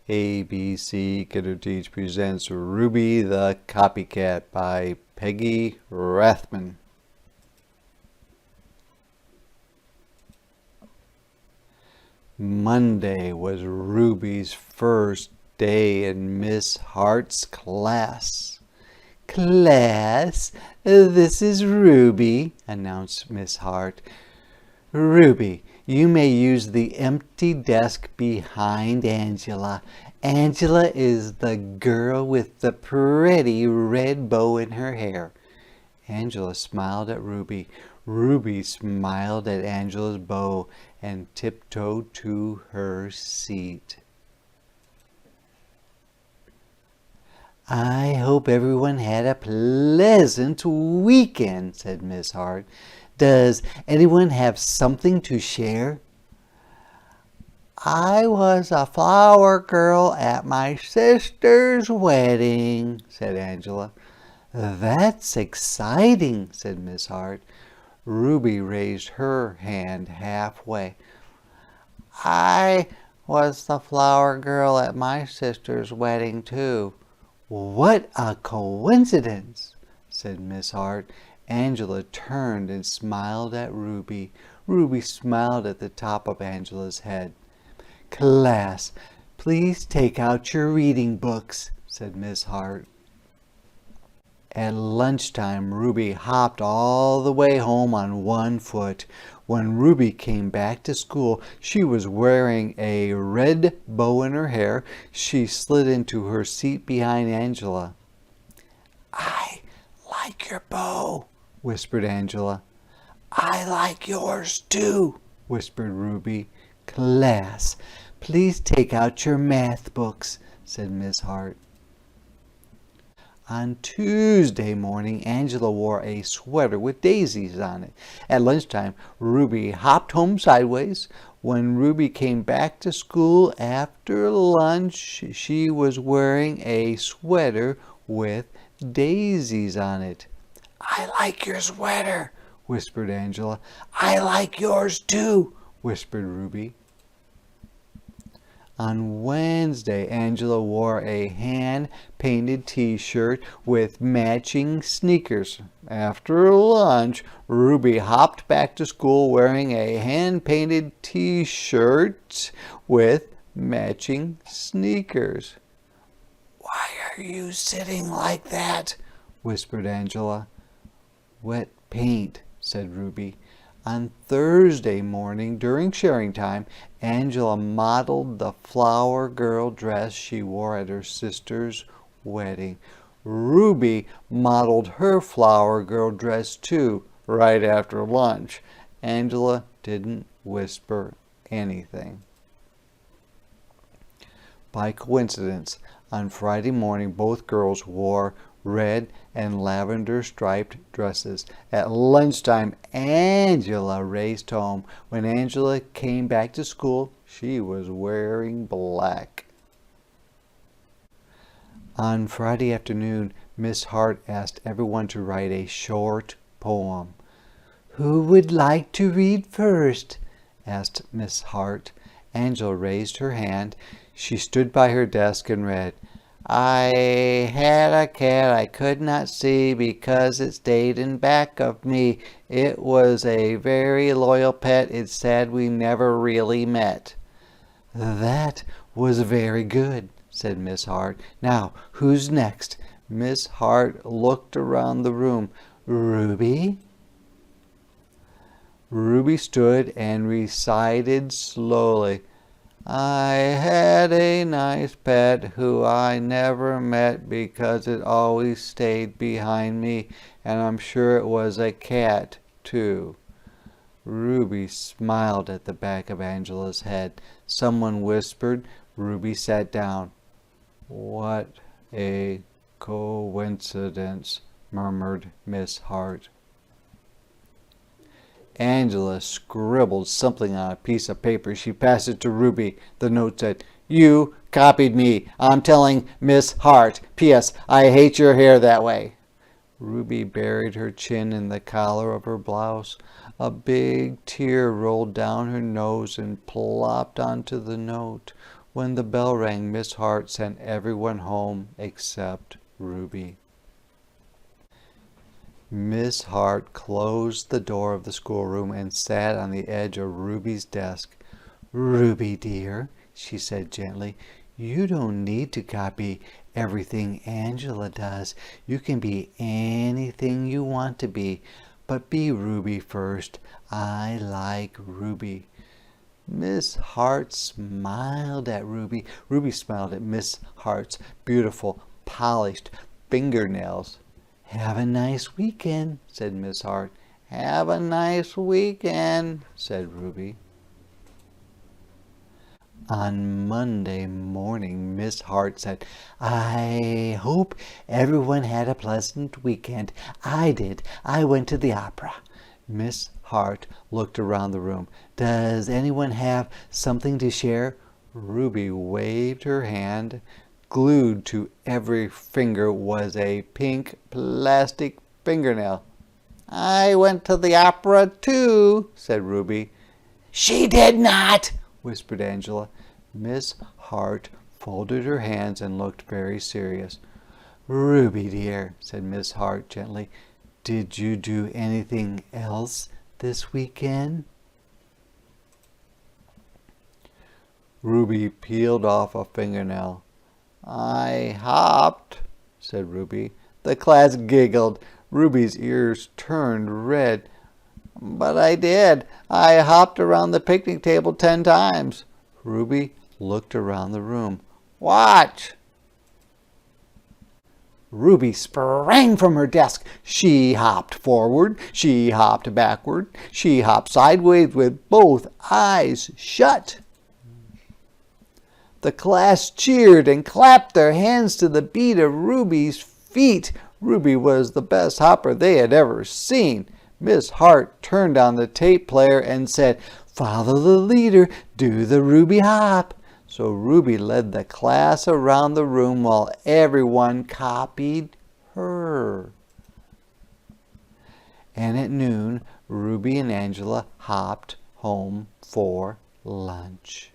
ABC Kiddo Teach presents Ruby the Copycat by Peggy Rathmann. Monday was Ruby's first day in Miss Hart's class. "Class, this is Ruby," announced Miss Hart. "Ruby, you may use the empty desk behind Angela. Angela is the girl with the pretty red bow in her hair." Angela smiled at Ruby. Ruby smiled at Angela's bow and tiptoed to her seat. "I hope everyone had a pleasant weekend," said Miss Hart. "Does anyone have something to share?" "I was a flower girl at my sister's wedding," said Angela. "That's exciting," said Miss Hart. Ruby raised her hand halfway. "I was the flower girl at my sister's wedding, too." "What a coincidence," said Miss Hart. Angela turned and smiled at Ruby. Ruby smiled at the top of Angela's head. "Class, please take out your reading books," said Miss Hart. At lunchtime, Ruby hopped all the way home on one foot. When Ruby came back to school, she was wearing a red bow in her hair. She slid into her seat behind Angela. "I like your bow," whispered Angela. "I like yours too," whispered Ruby. "Class, please take out your math books," said Miss Hart. On Tuesday morning, Angela wore a sweater with daisies on it. At lunchtime, Ruby hopped home sideways. When Ruby came back to school after lunch, she was wearing a sweater with daisies on it. "I like your sweater," whispered Angela. "I like yours too," whispered Ruby. On Wednesday, Angela wore a hand-painted t-shirt with matching sneakers. After lunch, Ruby hopped back to school wearing a hand-painted t-shirt with matching sneakers. "Why are you sitting like that?" whispered Angela. "Wet paint," said Ruby. On Thursday morning, during sharing time, Angela modeled the flower girl dress she wore at her sister's wedding. Ruby modeled her flower girl dress too, right after lunch. Angela didn't whisper anything. By coincidence, on Friday morning, both girls wore red and lavender striped dresses. At lunchtime, Angela raced home. When Angela came back to school, she was wearing black. On Friday afternoon, Miss Hart asked everyone to write a short poem. "Who would like to read first?" asked Miss Hart. Angela raised her hand. She stood by her desk and read, "I had a cat I could not see because it stayed in back of me. It was a very loyal pet. It's sad we never really met." "That was very good," said Miss Hart. "Now, who's next?" Miss Hart looked around the room. "Ruby?" Ruby stood and recited slowly. "I had a nice pet who I never met because it always stayed behind me, and I'm sure it was a cat, too." Ruby smiled at the back of Angela's head. Someone whispered. Ruby sat down. "What a coincidence," murmured Miss Hart. Angela scribbled something on a piece of paper. She passed it to Ruby. The note said, "You copied me. I'm telling Miss Hart. P.S. I hate your hair that way." Ruby buried her chin in the collar of her blouse. A big tear rolled down her nose and plopped onto the note. When the bell rang, Miss Hart sent everyone home except Ruby. Miss Hart closed the door of the schoolroom and sat on the edge of Ruby's desk. "Ruby, dear," she said gently, "you don't need to copy everything Angela does. You can be anything you want to be, but be Ruby first. I like Ruby." Miss Hart smiled at Ruby. Ruby smiled at Miss Hart's beautiful, polished fingernails. "Have a nice weekend," said Miss Hart. "Have a nice weekend," said Ruby. On Monday morning, Miss Hart said, "I hope everyone had a pleasant weekend. I did. I went to the opera." Miss Hart looked around the room. "Does anyone have something to share?" Ruby waved her hand. Glued to every finger was a pink plastic fingernail. "I went to the opera too," said Ruby. "She did not," whispered Angela. Miss Hart folded her hands and looked very serious. "Ruby, dear," said Miss Hart gently, "did you do anything else this weekend?" Ruby peeled off a fingernail. "I hopped," said Ruby. The class giggled. Ruby's ears turned red. "But I did. I hopped around the picnic table 10 times. Ruby looked around the room. "Watch!" Ruby sprang from her desk. She hopped forward. She hopped backward. She hopped sideways with both eyes shut. The class cheered and clapped their hands to the beat of Ruby's feet. Ruby was the best hopper they had ever seen. Miss Hart turned on the tape player and said, "Follow the leader, do the Ruby hop." So Ruby led the class around the room while everyone copied her. And at noon, Ruby and Angela hopped home for lunch.